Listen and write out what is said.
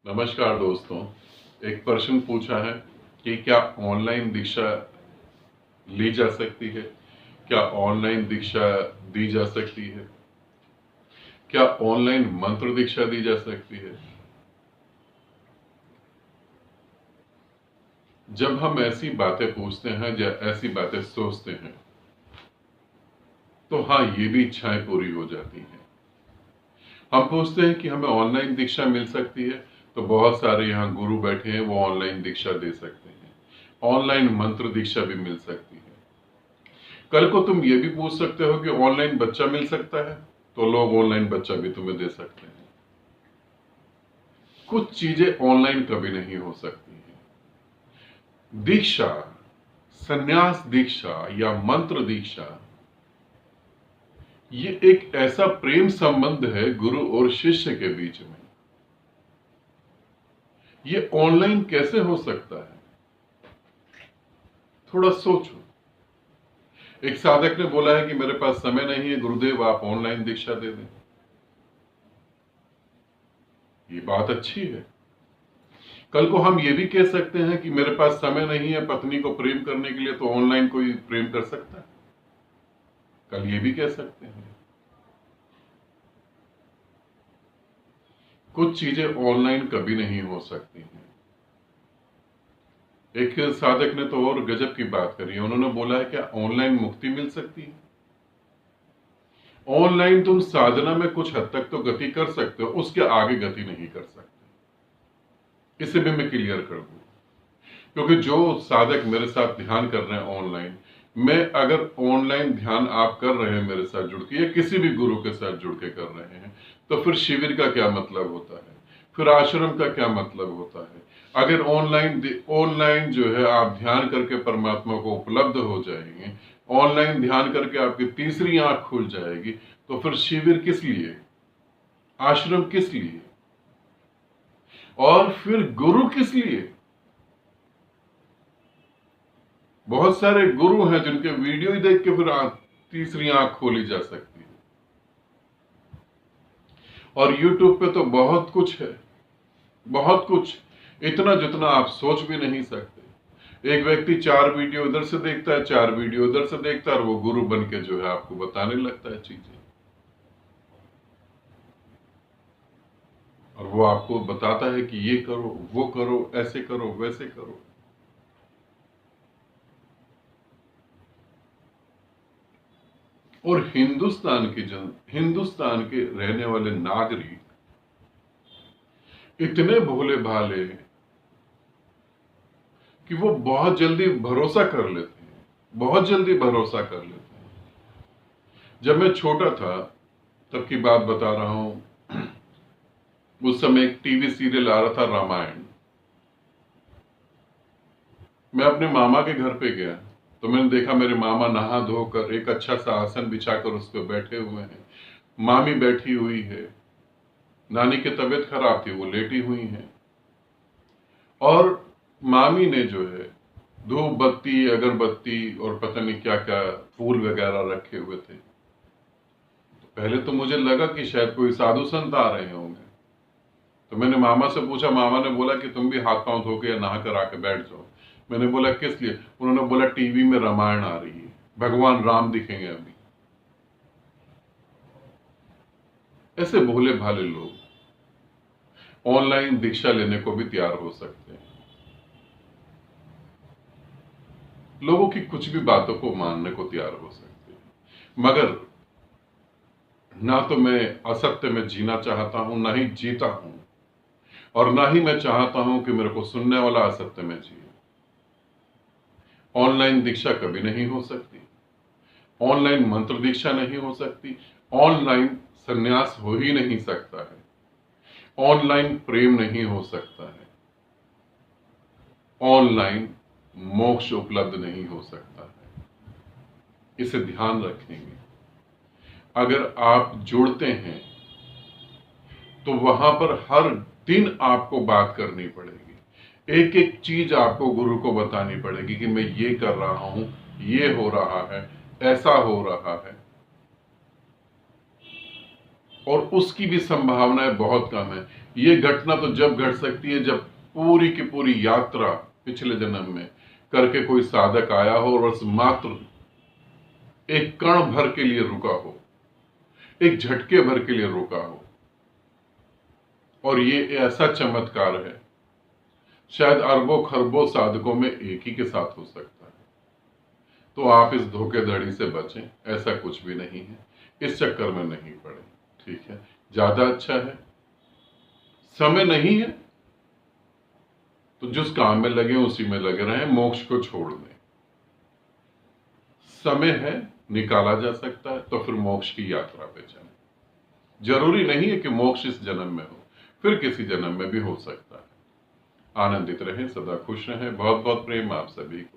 नमस्कार दोस्तों। एक प्रश्न पूछा है कि क्या ऑनलाइन दीक्षा ली जा सकती है? क्या ऑनलाइन दीक्षा दी जा सकती है? क्या ऑनलाइन मंत्र दीक्षा दी जा सकती है? जब हम ऐसी बातें पूछते हैं या ऐसी बातें सोचते हैं तो हाँ, ये भी इच्छाएं पूरी हो जाती हैं। हम पूछते हैं कि हमें ऑनलाइन दीक्षा मिल सकती है, तो बहुत सारे यहाँ गुरु बैठे हैं, वो ऑनलाइन दीक्षा दे सकते हैं। ऑनलाइन मंत्र दीक्षा भी मिल सकती है। कल को तुम ये भी पूछ सकते हो कि ऑनलाइन बच्चा मिल सकता है, तो लोग ऑनलाइन बच्चा भी तुम्हें दे सकते हैं। कुछ चीजें ऑनलाइन कभी नहीं हो सकती हैं। दीक्षा, संन्यास दीक्षा या मंत्र दीक्षा, ये एक ऐसा प्रेम संबंध है गुरु और शिष्य के बीच में। ये ऑनलाइन कैसे हो सकता है? थोड़ा सोचो। एक साधक ने बोला है कि मेरे पास समय नहीं है गुरुदेव, आप ऑनलाइन दीक्षा दे दें। ये बात अच्छी है। कल को हम ये भी कह सकते हैं कि मेरे पास समय नहीं है पत्नी को प्रेम करने के लिए, तो ऑनलाइन कोई प्रेम कर सकता है? कल ये भी कह सकते हैं। कुछ चीजें ऑनलाइन कभी नहीं हो सकती हैं। एक साधक ने तो और गजब की बात करी, उन्होंने बोला है क्या ऑनलाइन मुक्ति मिल सकती है? ऑनलाइन तुम साधना में कुछ हद तक तो गति कर सकते हो, उसके आगे गति नहीं कर सकते। इसे भी मैं क्लियर कर दूं, क्योंकि जो साधक मेरे साथ ध्यान कर रहे हैं ऑनलाइन, मैं अगर ऑनलाइन ध्यान आप कर रहे हैं मेरे साथ जुड़ के या किसी भी गुरु के साथ जुड़ के कर रहे हैं, तो फिर शिविर का क्या मतलब होता है, फिर आश्रम का क्या मतलब होता है? अगर ऑनलाइन जो है आप ध्यान करके परमात्मा को उपलब्ध हो जाएंगे, ऑनलाइन ध्यान करके आपकी तीसरी आंख खुल जाएगी, तो फिर शिविर किस लिए, आश्रम किस लिए, और फिर गुरु किस लिए? बहुत सारे गुरु हैं जिनके वीडियो ही देख के फिर तीसरी आंख खोली जा सकती है। और YouTube पे तो बहुत कुछ है, बहुत कुछ, इतना जितना आप सोच भी नहीं सकते। एक व्यक्ति 4 वीडियो इधर से देखता है, 4 वीडियो उधर से देखता है, और वो गुरु बन के जो है आपको बताने लगता है चीजें, और वो आपको बताता है कि ये करो, वो करो, ऐसे करो, वैसे करो। और हिंदुस्तान के रहने वाले नागरिक इतने भोले भाले कि वो बहुत जल्दी भरोसा कर लेते हैं, बहुत जल्दी भरोसा कर लेते हैं। जब मैं छोटा था तब की बात बता रहा हूं, उस समय एक टीवी सीरियल आ रहा था रामायण। मैं अपने मामा के घर पे गया, तो मैंने देखा मेरे मामा नहा धोकर एक अच्छा सा आसन बिछाकर उस पर बैठे हुए हैं, मामी बैठी हुई है, नानी की तबीयत खराब थी, वो लेटी हुई हैं, और मामी ने जो है धूप बत्ती, अगरबत्ती और पता नहीं क्या क्या फूल वगैरह रखे हुए थे। तो पहले तो मुझे लगा कि शायद कोई साधु संत आ रहे होंगे, तो मैंने मामा से पूछा, मामा ने बोला कि तुम भी हाथ पांव धो के या नहा कर आके बैठ जाओ। मैंने बोला किस लिए? उन्होंने बोला टीवी में रामायण आ रही है, भगवान राम दिखेंगे अभी। ऐसे भोले भाले लोग ऑनलाइन दीक्षा लेने को भी तैयार हो सकते हैं। लोगों की कुछ भी बातों को मानने को तैयार हो सकते हैं, मगर ना तो मैं असत्य में जीना चाहता हूं, ना ही जीता हूं, और ना ही मैं चाहता हूं कि मेरे को सुनने वाला असत्य में जिए। ऑनलाइन दीक्षा कभी नहीं हो सकती, ऑनलाइन मंत्र दीक्षा नहीं हो सकती, ऑनलाइन संन्यास हो ही नहीं सकता है, ऑनलाइन प्रेम नहीं हो सकता है, ऑनलाइन मोक्ष उपलब्ध नहीं हो सकता है। इसे ध्यान रखेंगे। अगर आप जुड़ते हैं तो वहां पर हर दिन आपको बात करनी पड़ेगी, एक एक चीज आपको गुरु को बतानी पड़ेगी कि मैं ये कर रहा हूं, ये हो रहा है, ऐसा हो रहा है, और उसकी भी संभावनाएं बहुत कम है। ये घटना तो जब घट सकती है जब पूरी की पूरी यात्रा पिछले जन्म में करके कोई साधक आया हो और बस मात्र एक कण भर के लिए रुका हो, एक झटके भर के लिए रुका हो। और ये ऐसा चमत्कार है, शायद अरबों खरबों साधकों में एक ही के साथ हो सकता है। तो आप इस धोखेधड़ी से बचें, ऐसा कुछ भी नहीं है, इस चक्कर में नहीं पड़े। ठीक है, ज्यादा अच्छा है। समय नहीं है तो जिस काम में लगे उसी में लगे रहें, मोक्ष को छोड़ दें। समय है, निकाला जा सकता है, तो फिर मोक्ष की यात्रा पे चलें। जरूरी नहीं है कि मोक्ष इस जन्म में हो, फिर किसी जन्म में भी हो सकता है। आनंदित रहें, सदा खुश रहें। बहुत बहुत प्रेम आप सभी को।